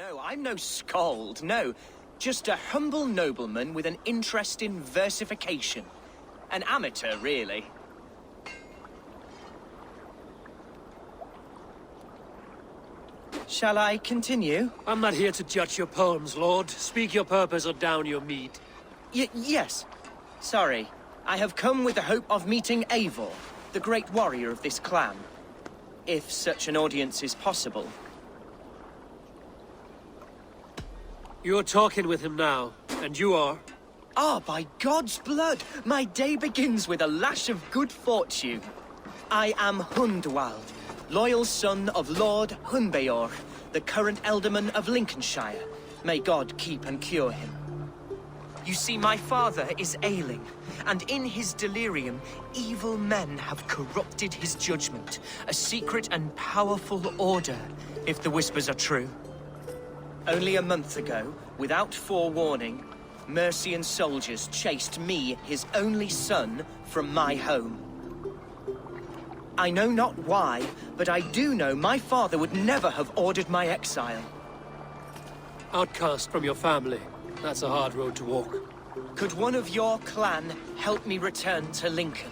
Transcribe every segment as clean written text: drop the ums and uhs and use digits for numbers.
no, I'm no skald, no. Just a humble nobleman with an interest in versification. An amateur, really. Shall I continue? I'm not here to judge your poems, Lord. Speak your purpose or down your mead. Yes. Sorry. I have come with the hope of meeting Eivor, the great warrior of this clan. If such an audience is possible. You're talking with him now, and you are? Ah, by God's blood! My day begins with a lash of good fortune. I am Hundwald, loyal son of Lord Hunbeorch, the current Elderman of Lincolnshire. May God keep and cure him. You see, my father is ailing, and in his delirium, evil men have corrupted his judgment. A secret and powerful order, if the whispers are true. Only a month ago, without forewarning, Mercian soldiers chased me, his only son, from my home. I know not why, but I do know my father would never have ordered my exile. Outcast from your family. That's a hard road to walk. Could one of your clan help me return to Lincoln?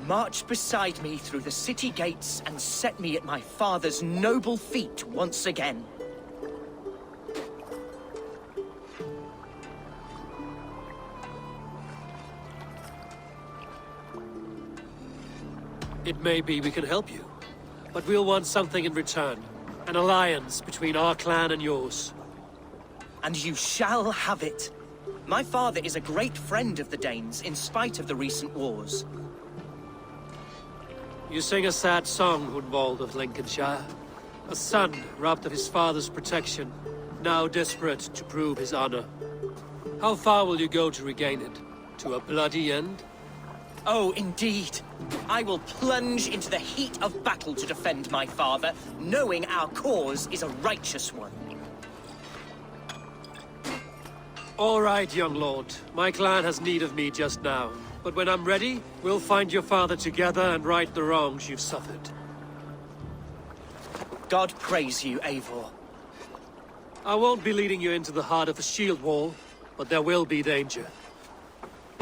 March beside me through the city gates and set me at my father's noble feet once again. It may be we can help you, but we'll want something in return. An alliance between our clan and yours. And you shall have it. My father is a great friend of the Danes, in spite of the recent wars. You sing a sad song, Hundwald of Lincolnshire. A son robbed of his father's protection, now desperate to prove his honor. How far will you go to regain it? To a bloody end? Oh, indeed. I will plunge into the heat of battle to defend my father, knowing our cause is a righteous one. All right, young lord. My clan has need of me just now. But when I'm ready, we'll find your father together and right the wrongs you've suffered. God praise you, Eivor. I won't be leading you into the heart of a shield wall, but there will be danger.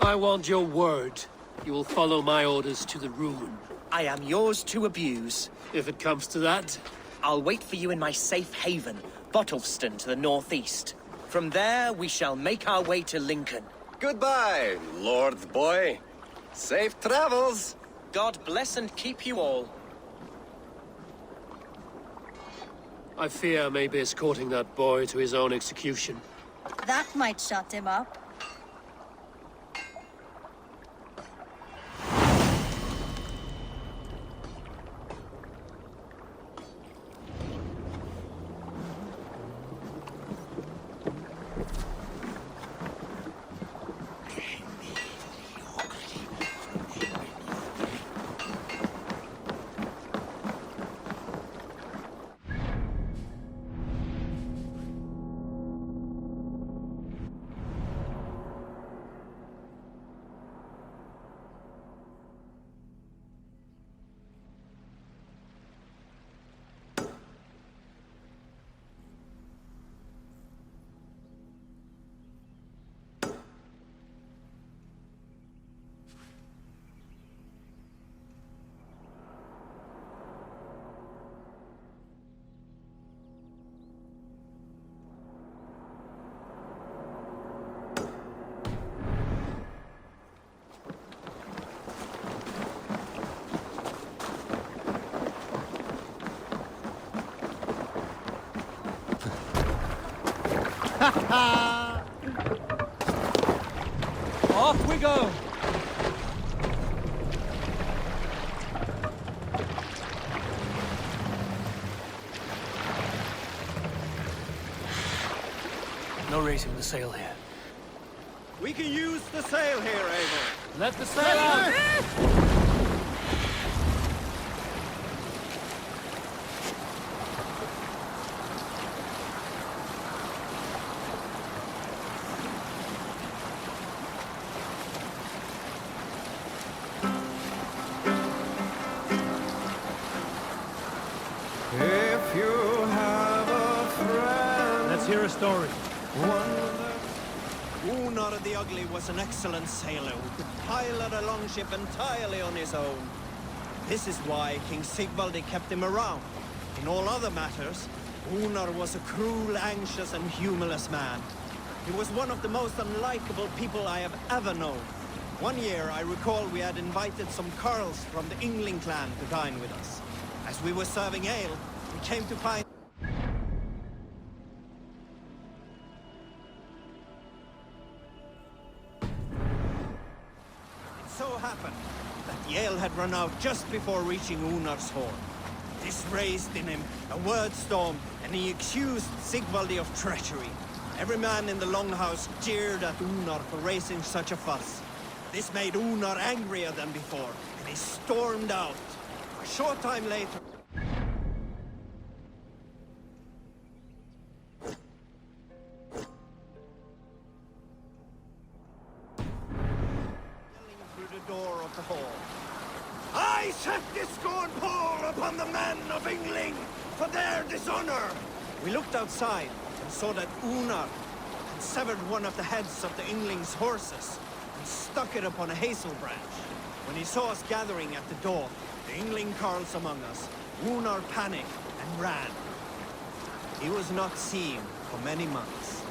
I want your word. You will follow my orders to the ruin. I am yours to abuse. If it comes to that. I'll wait for you in my safe haven, Bottleston to the northeast. From there, we shall make our way to Lincoln. Goodbye, Lord boy. Safe travels. God bless and keep you all. I fear I may be escorting that boy to his own execution. That might shut him up. Off we go! No raising the sail here. We can use the sail here, Eivor. Let the sail out! If you have a friend. Let's hear story. Unar the Ugly was an excellent sailor who could pilot a longship entirely on his own. This is why King Sigvaldi kept him around. In all other matters, Unar was a cruel, anxious, and humorless man. He was one of the most unlikable people I have ever known. One year, I recall we had invited some Carls from the Yngling clan to dine with us. As we were serving ale, we came to find so happened that the ale had run out just before reaching Unar's horn. This raised in him a word storm, and he accused Sigvaldi of treachery. Every man in the longhouse jeered at Unar for raising such a fuss. This made Unar angrier than before, and he stormed out. A short time later, through the door of the hall. I set this scorn pall upon the men of Yngling for their dishonor! We looked outside and saw that Unar had severed one of the heads of the Yngling's horses and stuck it upon a hazel branch. When he saw us gathering at the door, the Yngling carls among us, Unar panicked and ran. He was not seen for many months.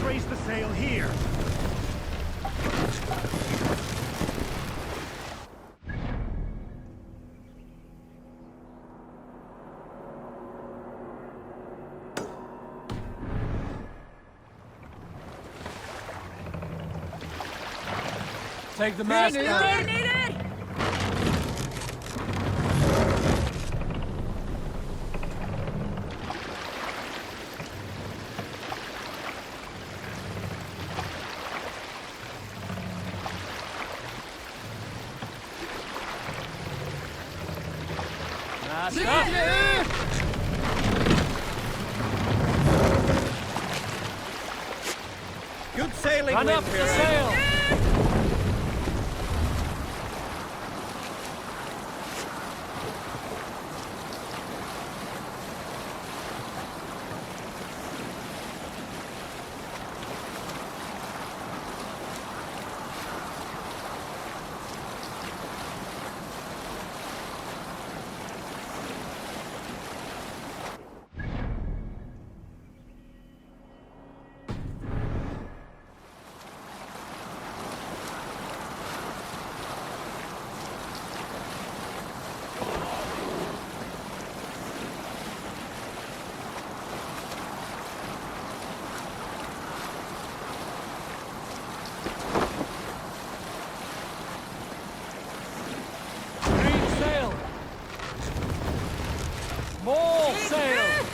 Raise the sail here. Take the mast down. Good sailing, Run up the Windpeter. sail! More sail!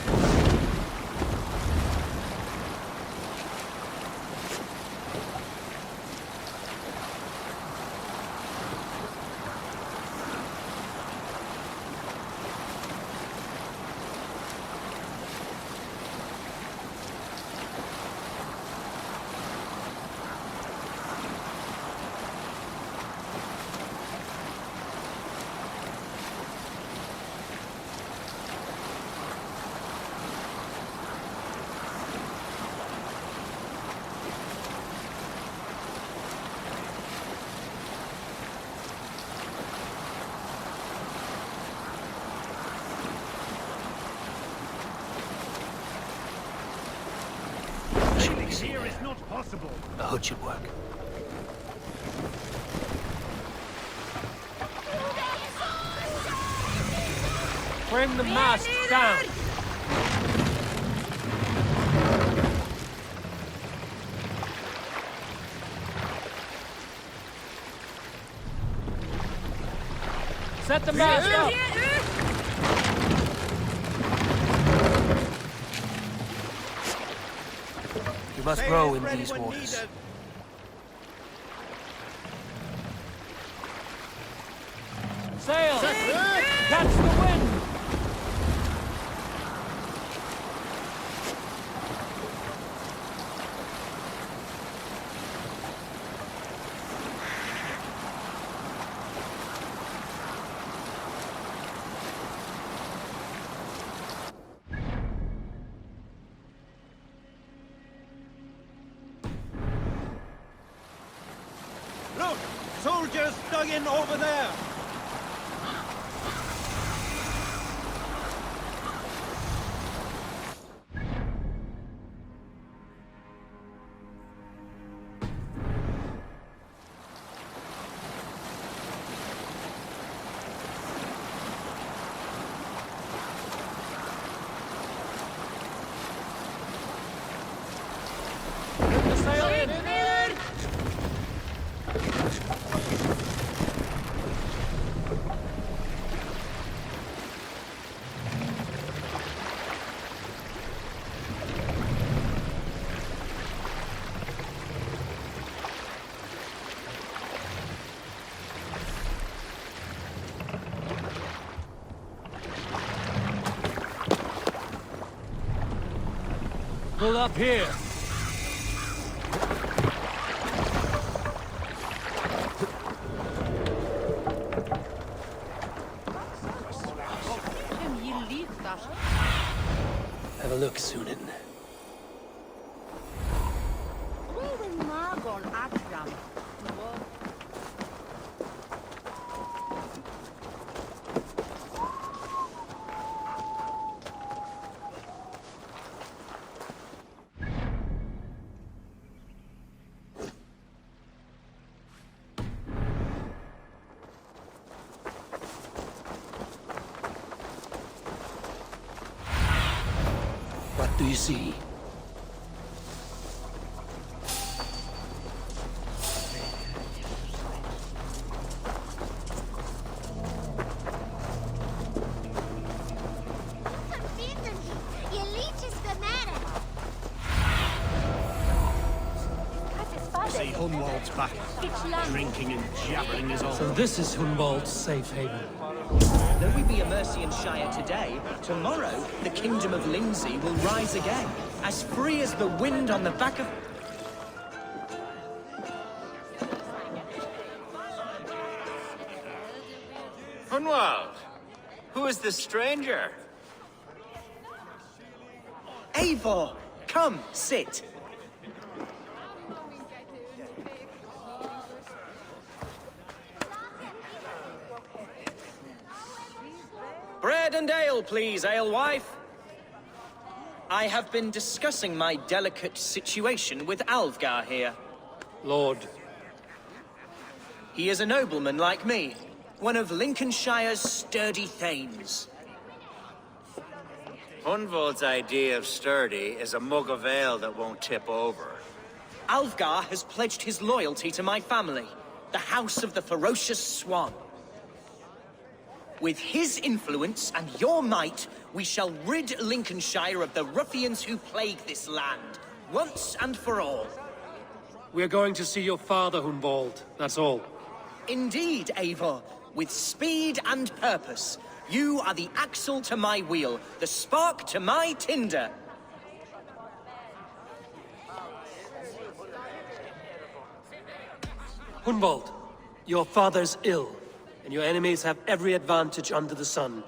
Here is not possible. The hood should work. Bring the mast down! Set the mast up! You must row in these waters. Sail! Catch the wind! Look! Soldiers dug in over there! Pull up here! Have a look, Sunan. What do you see? See Hunwald's back. Drinking and jabbering is all. So this is Hunwald's safe haven. Though we be a Mercian Shire today, tomorrow the Kingdom of Lindsey will rise again, as free as the wind on the back of... Hunwald, who is this stranger? Eivor, come, sit. Bread and ale, please, alewife. I have been discussing my delicate situation with Alvgar here. Lord, He is a nobleman like me, one of Lincolnshire's sturdy thanes. Hunwald's idea of sturdy is a mug of ale that won't tip over. Alvgar has pledged his loyalty to my family, the House of the Ferocious Swan. With his influence and your might, we shall rid Lincolnshire of the ruffians who plague this land, once and for all. we're going to see your father, Hunwald. That's all. Indeed, Eivor, with speed and purpose. You are the axle to my wheel, the spark to my tinder. Hunwald, your father's ill, and your enemies have every advantage under the sun.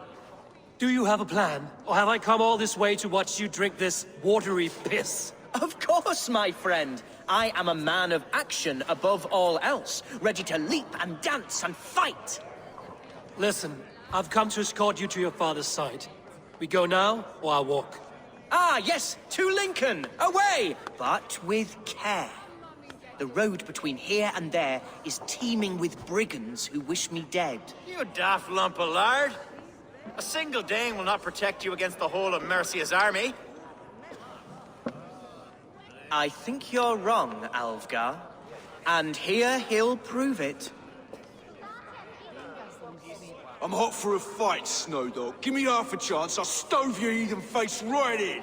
Do you have a plan, or have I come all this way to watch you drink this watery piss? Of course, my friend. I am a man of action above all else, ready to leap and dance and fight. Listen, I've come to escort you to your father's side. We go now, or I walk? Ah, yes, to Lincoln, away, but with care. The road between here and there is teeming with brigands who wish me dead. You daft lump of lard! A single Dane will not protect you against the whole of Mercia's army. I think you're wrong, Alvgar. And here he'll prove it. I'm hot for a fight, Snowdog. Give me half a chance, I'll stove your heathen face right in.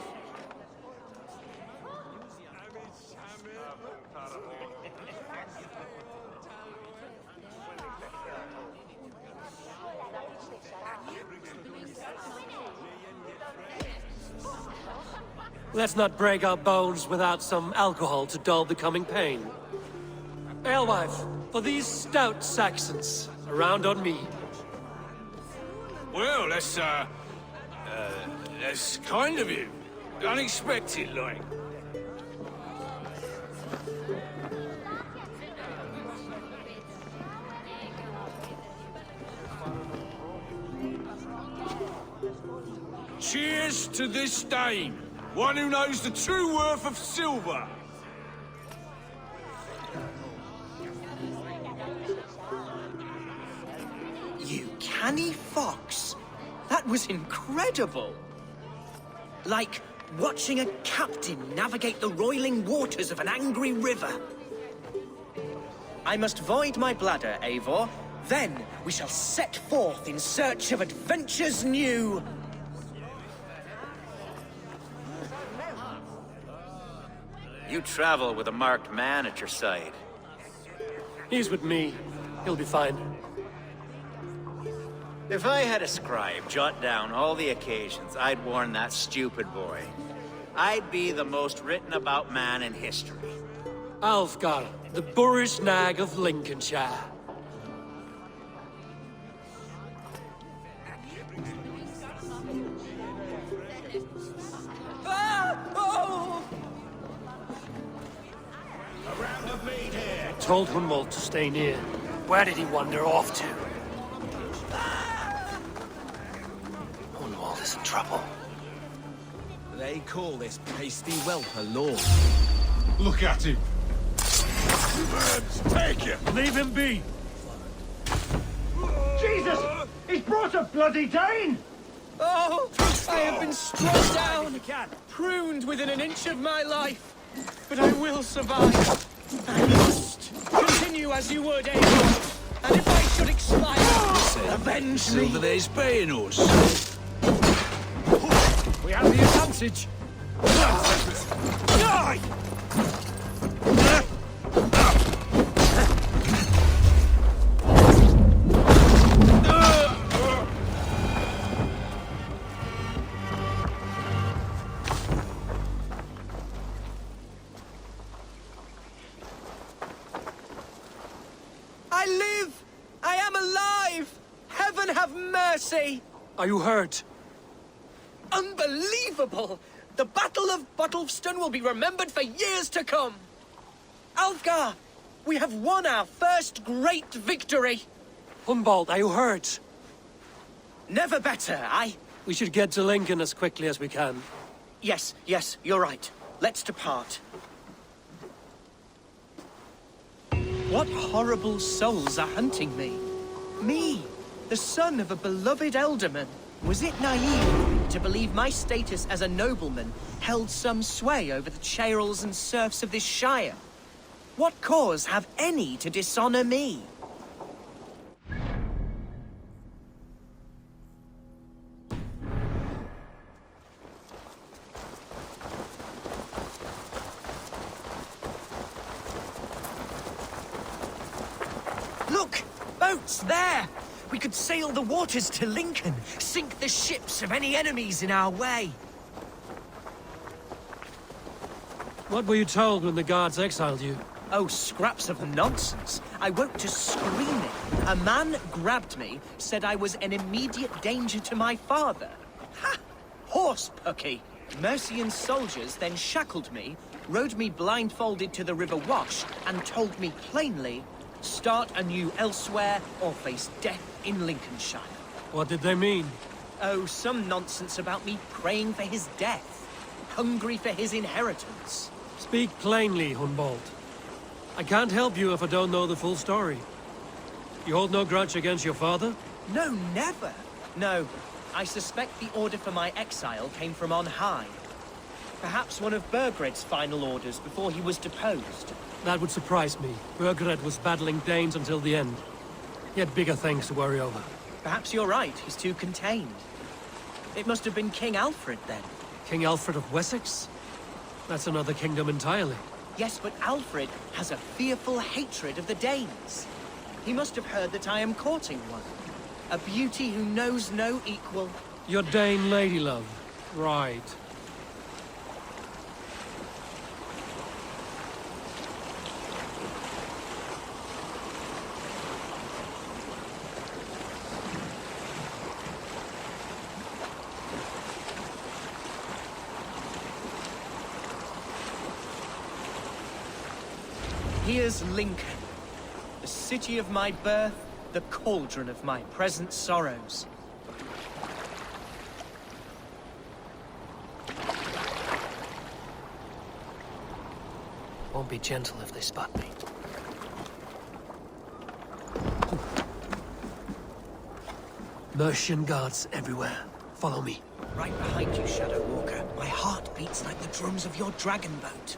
Let's not break our bones without some alcohol to dull the coming pain. Alewife, for these stout Saxons, around on me. Well, that's kind of you. Unexpected, like. Cheers to this Dane, one who knows the true worth of silver. You canny fox. That was incredible. Like watching a captain navigate the roiling waters of an angry river. I must void my bladder, Eivor. Then we shall set forth in search of adventures new. You travel with a marked man at your side. He's with me. He'll be fine. If I had a scribe jot down all the occasions I'd warn that stupid boy, I'd be the most written about man in history. Alfgar, the boorish nag of Lincolnshire. Ah! Oh! Told Hunwald to stay near. Where did he wander off to? Hunwald is in trouble. They call this pasty whelp a lord. Look at him. Take it! Leave him be! Jesus! He's brought a bloody Dane! Oh! I have been struck down, pruned within an inch of my life. But I will survive. I must continue as you would, Eivor. And if I should expire, avenge me. Silver there's paying us. We have the advantage! I live! I am alive! Heaven have mercy! Are you hurt? Unbelievable! The Battle of Bottleston will be remembered for years to come! Alfgar! We have won our first great victory! Hunwald, are you hurt? Never better, We should get to Lincoln as quickly as we can. Yes, you're right. Let's depart. What horrible souls are hunting me? Me, the son of a beloved elderman. Was it naive to believe my status as a nobleman held some sway over the churls and serfs of this shire? What cause have any to dishonor me? Look! Boats there! We could sail the waters to Lincoln, sink the ships of any enemies in our way. What were you told when the guards exiled you? Oh, scraps of nonsense. I woke to screaming. A man grabbed me, said I was an immediate danger to my father. Ha! Horse pucky. Mercian soldiers then shackled me, rode me blindfolded to the River Wash, and told me plainly, start anew elsewhere or face death in Lincolnshire. What did they mean? Oh, some nonsense about me praying for his death, hungry for his inheritance. Speak plainly, Hunwald. I can't help you if I don't know the full story. You hold no grudge against your father? No, never. No, I suspect the order for my exile came from on high. Perhaps one of Burgred's final orders before he was deposed. That would surprise me. Burgred was battling Danes until the end. He had bigger things to worry over. Perhaps you're right, he's too contained. It must have been King Alfred, then. King Alfred of Wessex? That's another kingdom entirely. Yes, but Alfred has a fearful hatred of the Danes. He must have heard that I am courting one. A beauty who knows no equal. Your Dane lady love. Right. Here's Lincoln, the city of my birth, the cauldron of my present sorrows. Won't be gentle if they spot me. Mercian guards everywhere. Follow me. Right behind you, Shadow Walker. My heart beats like the drums of your dragon boat.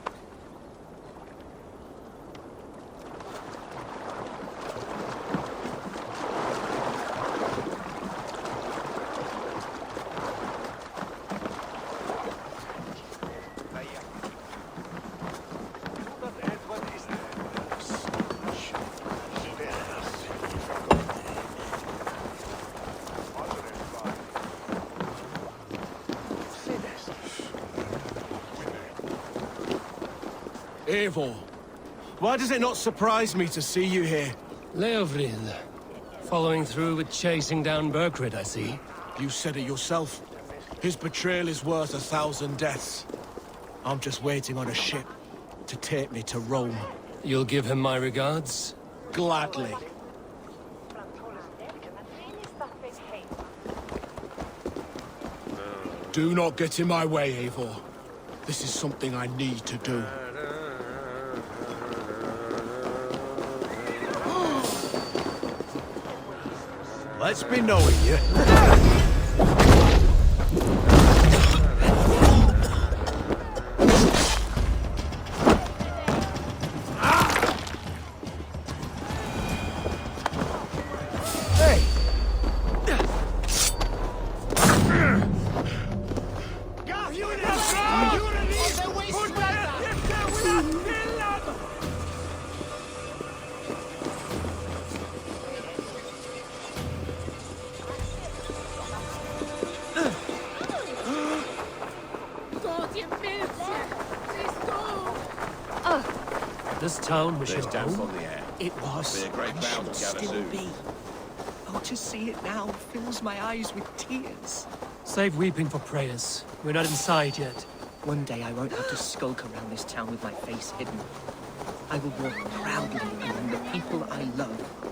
Eivor, why does it not surprise me to see you here? Leofrith. Following through with chasing down Berkrid, I see. You said it yourself. His betrayal is worth 1,000 deaths. I'm just waiting on a ship to take me to Rome. You'll give him my regards? Gladly. Do not get in my way, Eivor. This is something I need to do. Let's be knowing you. This town was your Down home? from the air. It was, Be a great and crowd should to gather still soon. be. Oh, to see it now fills my eyes with tears. Save weeping for prayers. We're not inside yet. One day I won't have to skulk around this town with my face hidden. I will walk proudly among the people I love.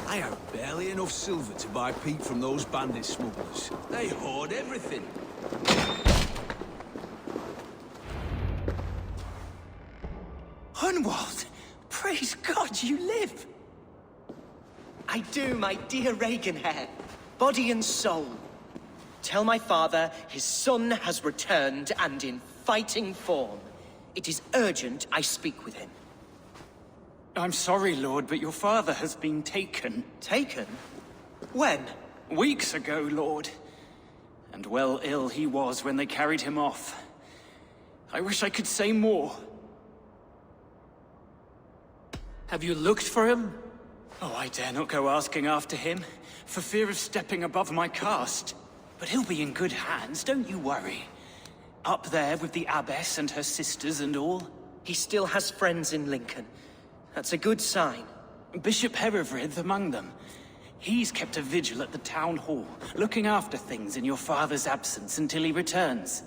I have barely enough silver to buy peat from those bandit smugglers. They hoard everything. Hunwald! Praise God you live! I do, my dear Reaganhair. Body and soul. Tell my father his son has returned and in fighting form. It is urgent I speak with him. I'm sorry, Lord, but your father has been taken. Taken? When? Weeks ago, Lord. And well ill he was when they carried him off. I wish I could say more. Have you looked for him? Oh, I dare not go asking after him, for fear of stepping above my caste. But he'll be in good hands, don't you worry. Up there with the abbess and her sisters and all. He still has friends in Lincoln. That's a good sign. Bishop Herefrith among them. He's kept a vigil at the town hall, looking after things in your father's absence until he returns.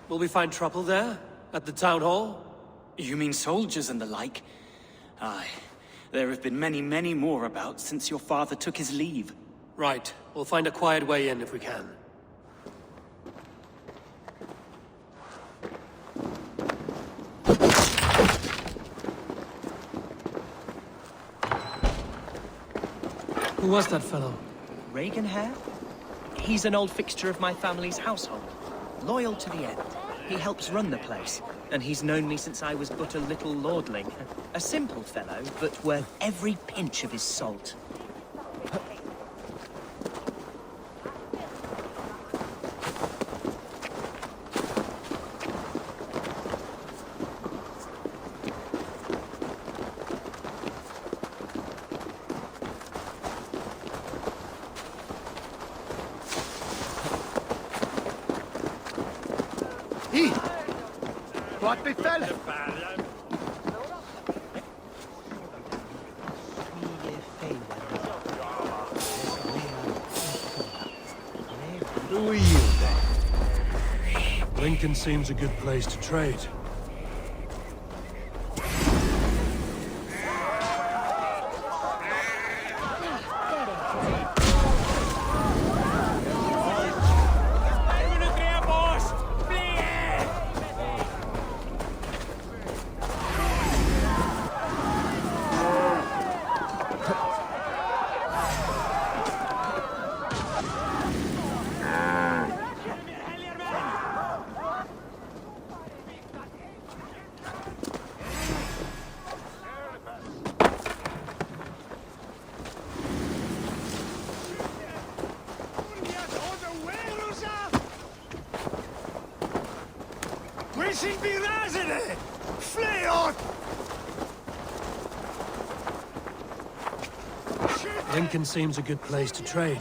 Will we find trouble there? At the town hall? You mean soldiers and the like? Aye. There have been many, many more about since your father took his leave. Right. We'll find a quiet way in if we can. Who was that fellow? Reaganhair? He's an old fixture of my family's household. Loyal to the end. He helps run the place. and he's known me since I was but a little lordling. A simple fellow, but worth every pinch of his salt. What befell him? Who are you, then? Lincoln seems a good place to trade. Lincoln seems a good place to trade.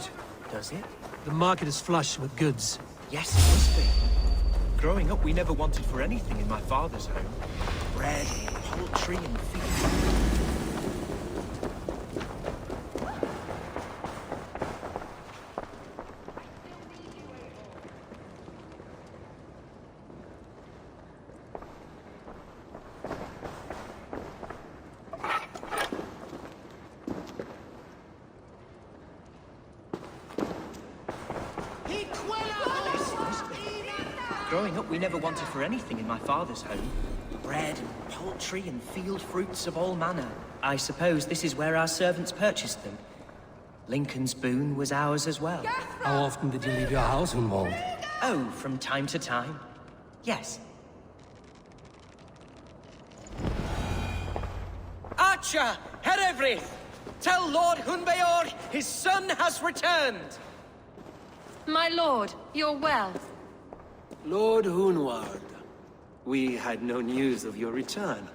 Does it? The market is flush with goods. Yes, it must be. Growing up, we never wanted for anything in my father's home. Bread, poultry, and field. Growing up, we never wanted for anything in my father's home. Bread and poultry and field fruits of all manner. I suppose this is where our servants purchased them. Lincoln's boon was ours as well. How often did you leave your house, Hunwald? Oh, from time to time. Yes. Archer, Herefrith! Tell Lord Hunbeor his son has returned! My lord, you're well. Lord Hunwald, we had no news of your return.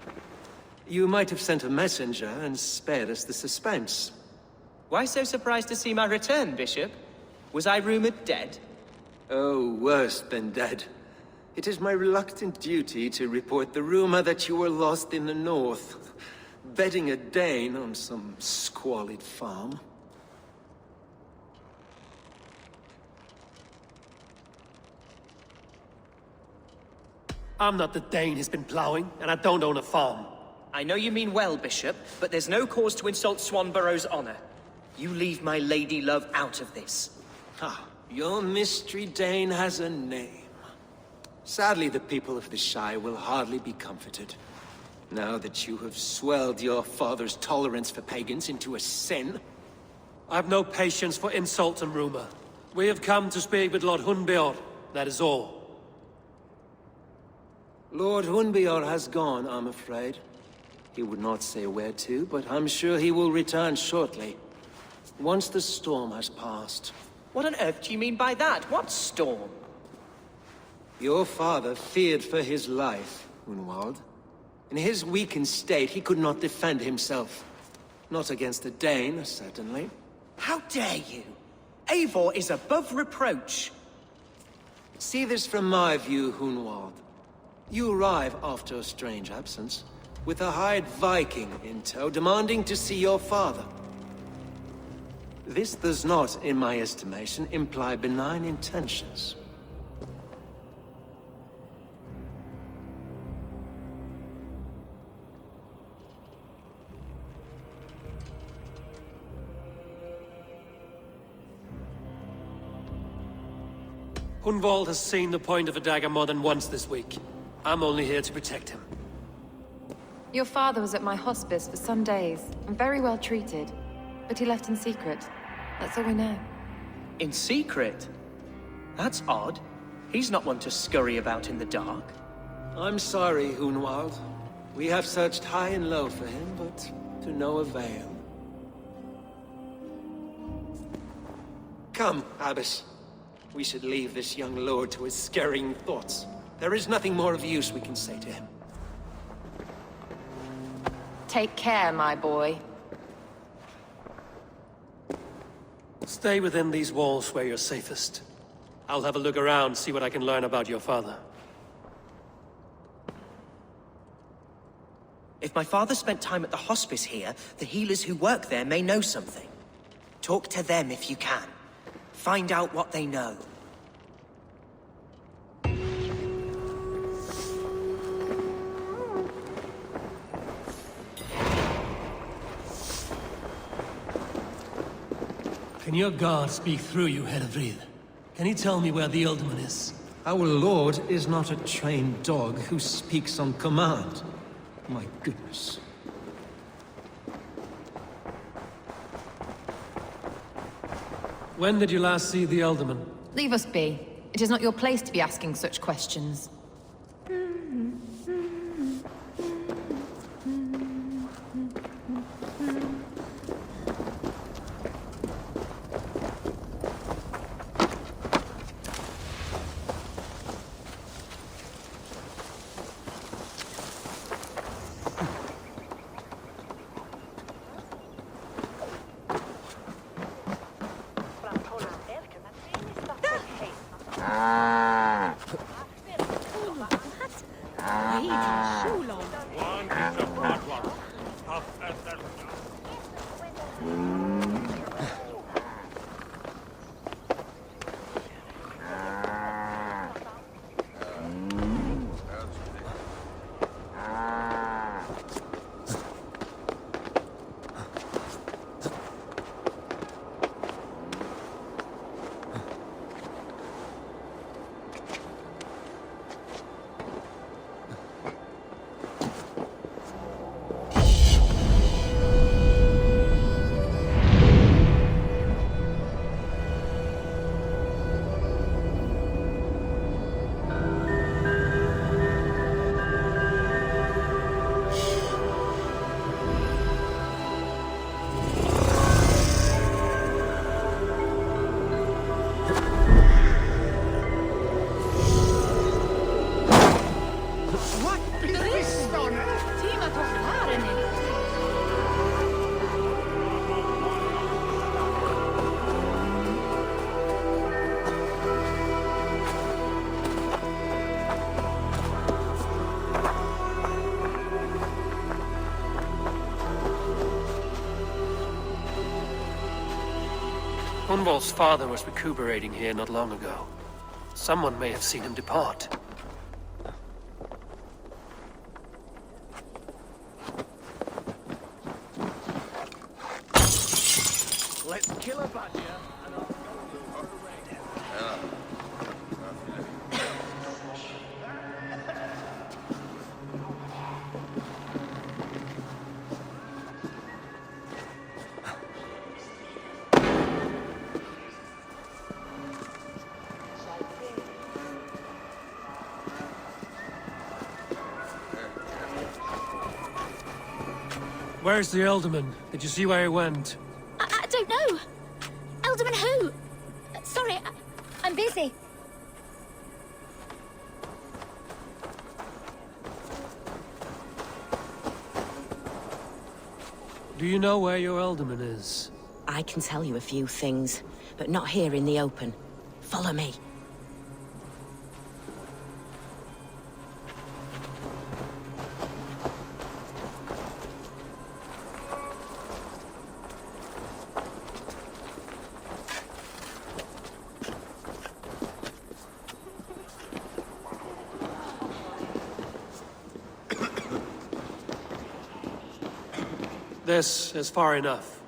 You might have sent a messenger and spared us the suspense. Why so surprised to see my return, Bishop? Was I rumored dead? Oh, worse than dead. It is my reluctant duty to report the rumor that you were lost in the north, bedding a Dane on some squalid farm. I'm not the Dane he's been plowing, and I don't own a farm. I know you mean well, Bishop, but there's no cause to insult Swanborough's honor. You leave my lady love out of this. Ah, your mystery Dane has a name. Sadly, the people of the Shire will hardly be comforted. Now that you have swelled your father's tolerance for pagans into a sin. I've no patience for insult and rumor. We have come to speak with Lord Hunbeor, that is all. Lord Hunbeor has gone, I'm afraid. He would not say where to, but I'm sure he will return shortly. Once the storm has passed. What on earth do you mean by that? What storm? Your father feared for his life, Hunwald. In his weakened state, he could not defend himself. Not against a Dane, certainly. How dare you? Eivor is above reproach. See this from my view, Hunwald. You arrive after a strange absence, with a hired Viking in tow, demanding to see your father. This does not, in my estimation, imply benign intentions. Hunwald has seen the point of a dagger more than once this week. I'm only here to protect him. Your father was at my hospice for some days, and very well treated. But he left in secret. That's all we know. In secret? That's odd. He's not one to scurry about in the dark. I'm sorry, Hunwald. We have searched high and low for him, but to no avail. Come, Abbess. We should leave this young lord to his scurrying thoughts. There is nothing more of use we can say to him. Take care, my boy. Stay within these walls where you're safest. I'll have a look around, see what I can learn about your father. If my father spent time at the hospice here, the healers who work there may know something. Talk to them if you can. Find out what they know. Can your guard speak through you, Hervrid? Can he tell me where the Alderman is? Our lord is not a trained dog who speaks on command. My goodness. When did you last see the Alderman? Leave us be. It is not your place to be asking such questions. Hunwald's father was recuperating here not long ago. Someone may have seen him depart. Let's kill a badger and I'll Where's the Alderman? Did you see where he went? I don't know. Alderman who? Sorry, I'm busy. Do you know where your Alderman is? I can tell you a few things, but not here in the open. Follow me. This is far enough.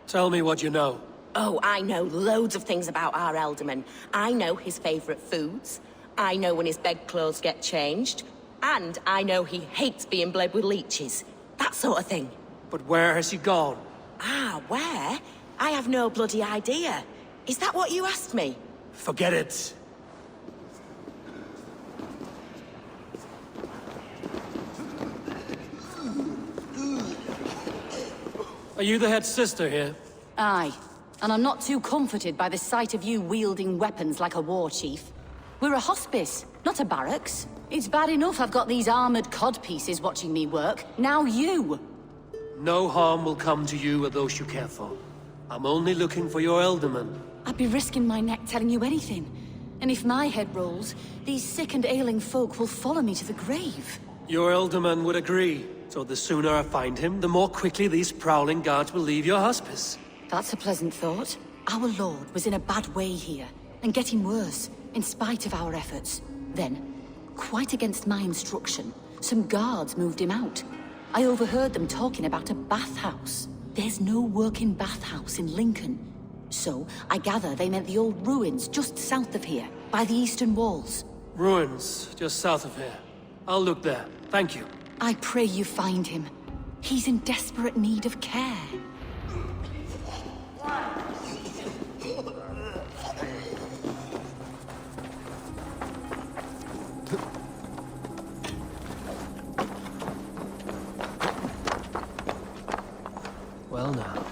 Tell me what you know. Oh, I know loads of things about our Alderman. I know his favourite foods. I know when his bedclothes get changed. And I know he hates being bled with leeches. That sort of thing. But where has he gone? Ah, where? I have no bloody idea. Is that what you asked me? Forget it. Are you the head sister here? Aye. And I'm not too comforted by the sight of you wielding weapons like a war chief. We're a hospice, not a barracks. It's bad enough I've got these armored codpieces watching me work. Now you! No harm will come to you or those you care for. I'm only looking for your Elderman. I'd be risking my neck telling you anything. And if my head rolls, these sick and ailing folk will follow me to the grave. Your Elderman would agree. So the sooner I find him, the more quickly these prowling guards will leave your hospice. That's a pleasant thought. Our lord was in a bad way here, and getting worse, in spite of our efforts. Then, quite against my instruction, some guards moved him out. I overheard them talking about a bathhouse. There's no working bathhouse in Lincoln. So, I gather they meant the old ruins just south of here, by the eastern walls. Ruins, just south of here. I'll look there. Thank you. I pray you find him. He's in desperate need of care. Well now.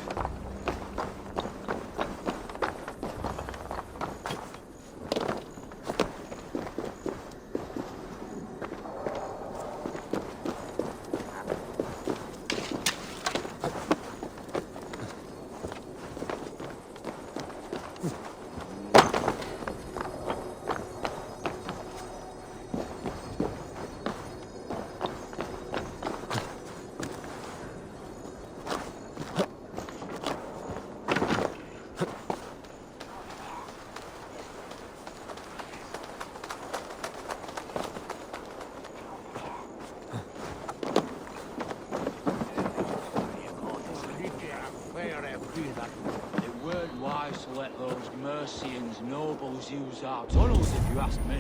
It weren't wise to let those Mercians nobles use our tunnels, if you ask me.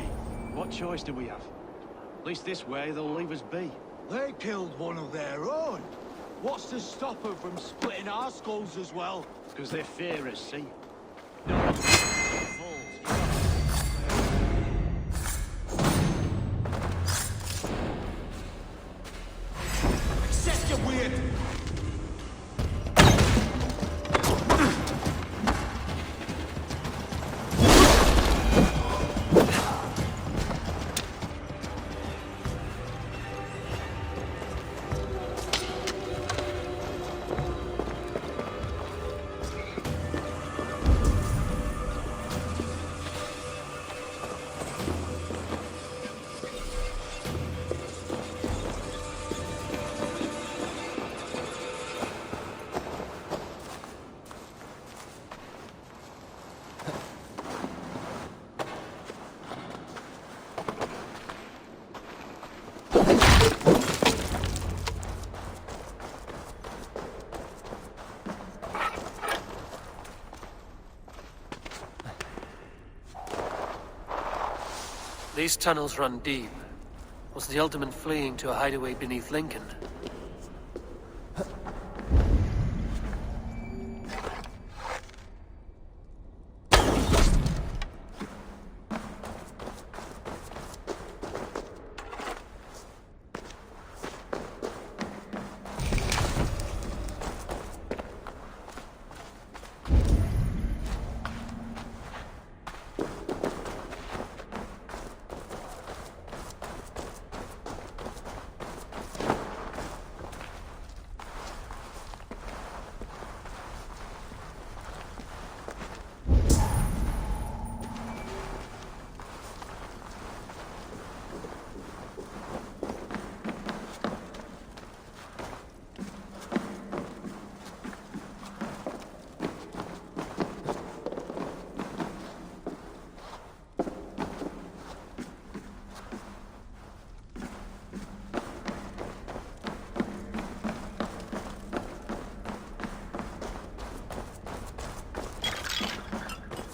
What choice do we have? At least this way, they'll leave us be. They killed one of their own. What's to stop them from splitting our skulls as well? Because they fear us, see? Accept your weird... These tunnels run deep. Was the Alderman fleeing to a hideaway beneath Lincoln?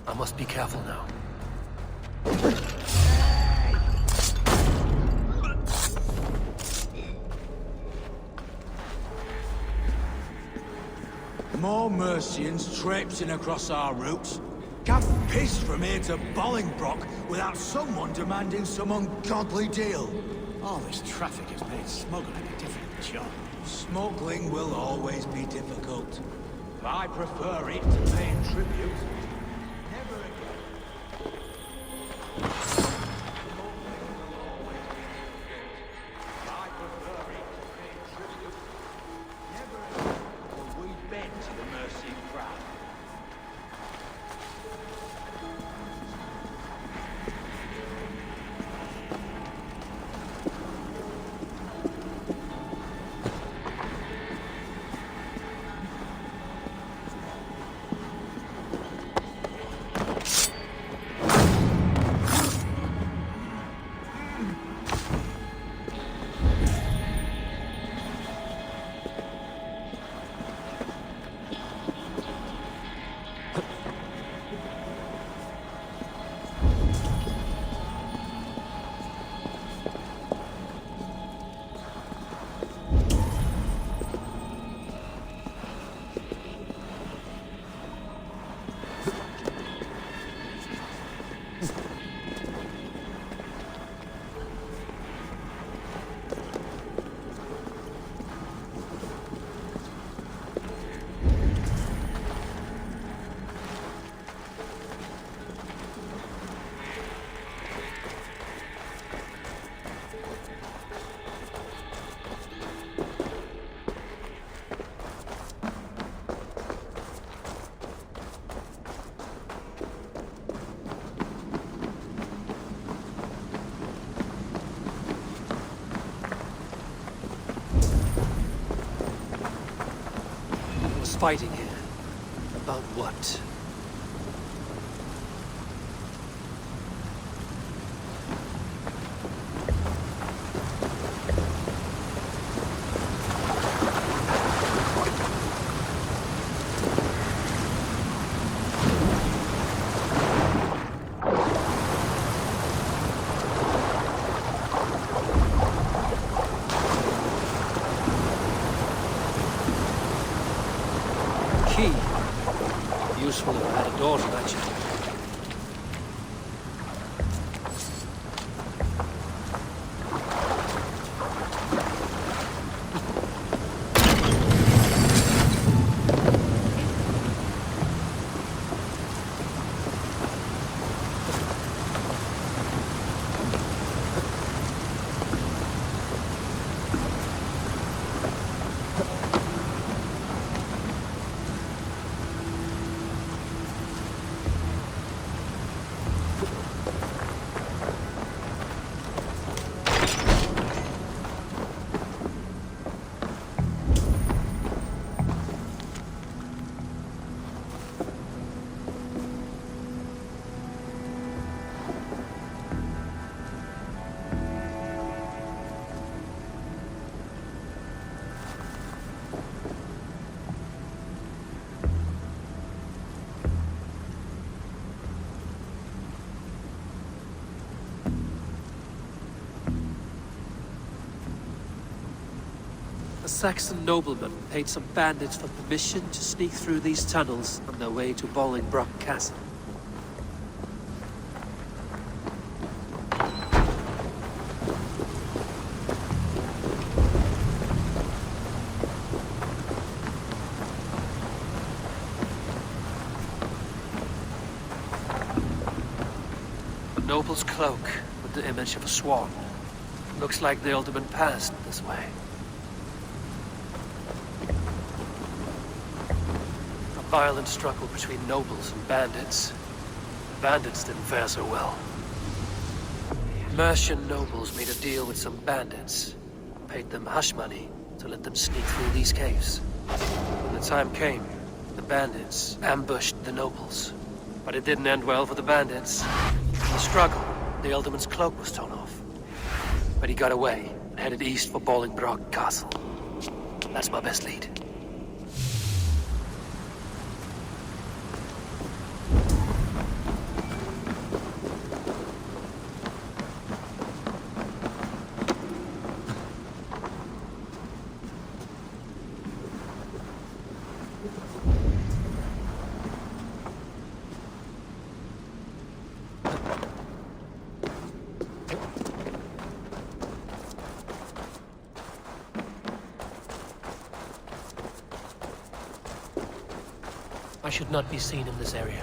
I must be careful now. More Mercians traipsing across our routes. Can't piss from here to Bolingbroke without someone demanding some ungodly deal. All this traffic has made smuggling a difficult job. Smuggling will always be difficult. I prefer it to paying tribute. Never again. I prefer it to paying tribute. Never again will we bend to the mercy of crowd. Fighting here. About what? Useful if I had a door to that you. A Saxon nobleman paid some bandits for permission to sneak through these tunnels on their way to Bolingbroke Castle. A noble's cloak with the image of a swan. Looks like the alderman passed this way. Violent struggle between nobles and bandits. The bandits didn't fare so well. Mercian nobles made a deal with some bandits, paid them hush money to let them sneak through these caves. When the time came, the bandits ambushed the nobles. But it didn't end well for the bandits. In the struggle, the alderman's cloak was torn off. But he got away and headed east for Bolingbroke Castle. That's my best lead. I should not be seen in this area.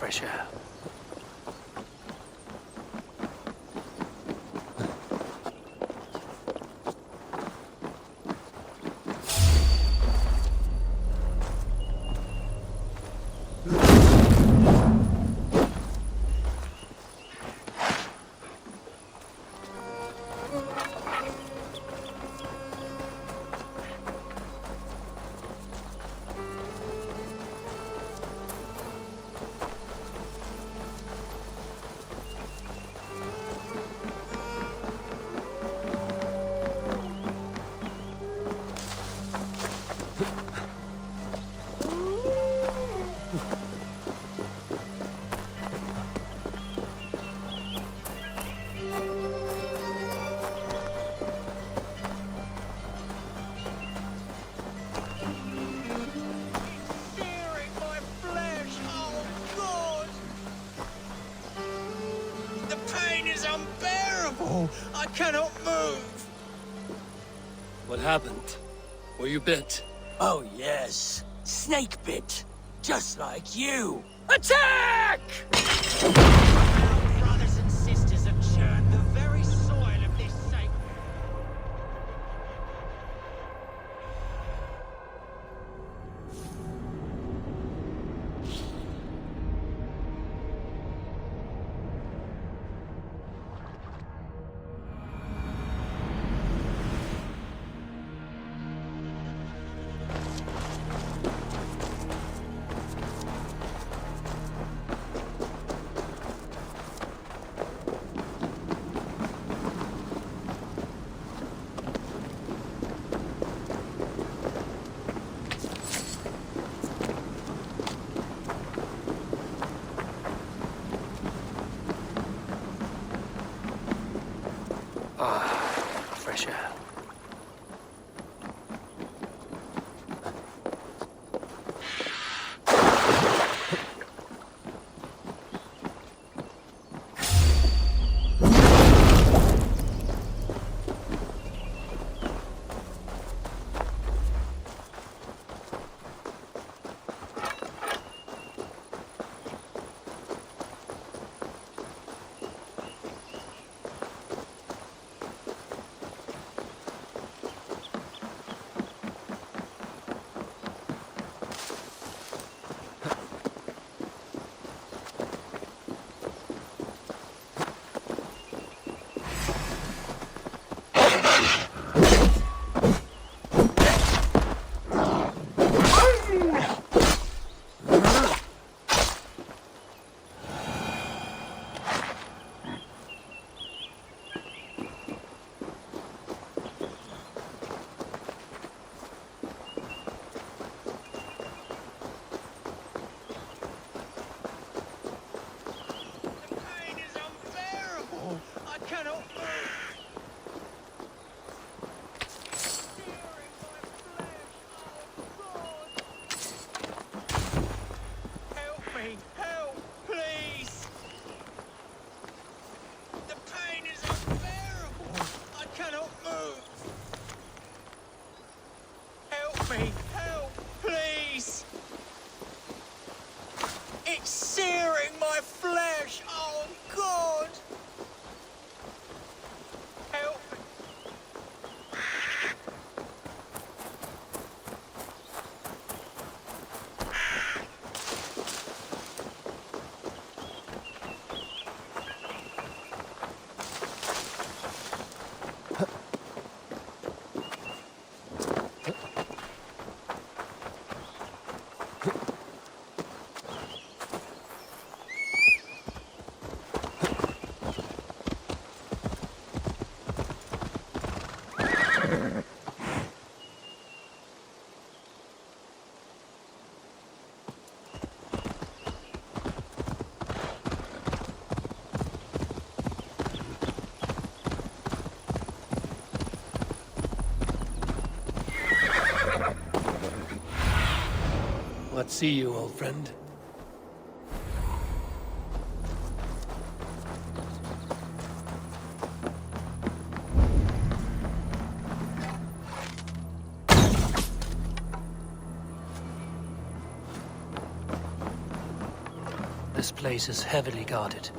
Fresh air. unbearable! I cannot move! What happened? Were you bit? Oh, yes. Snake bit. Just like you. Attack! Our brothers and sisters have churned the very soil of this sacred... Fresh air. It's searing my flesh! Oh, God! Help me! What see you, old friend? This place is heavily guarded.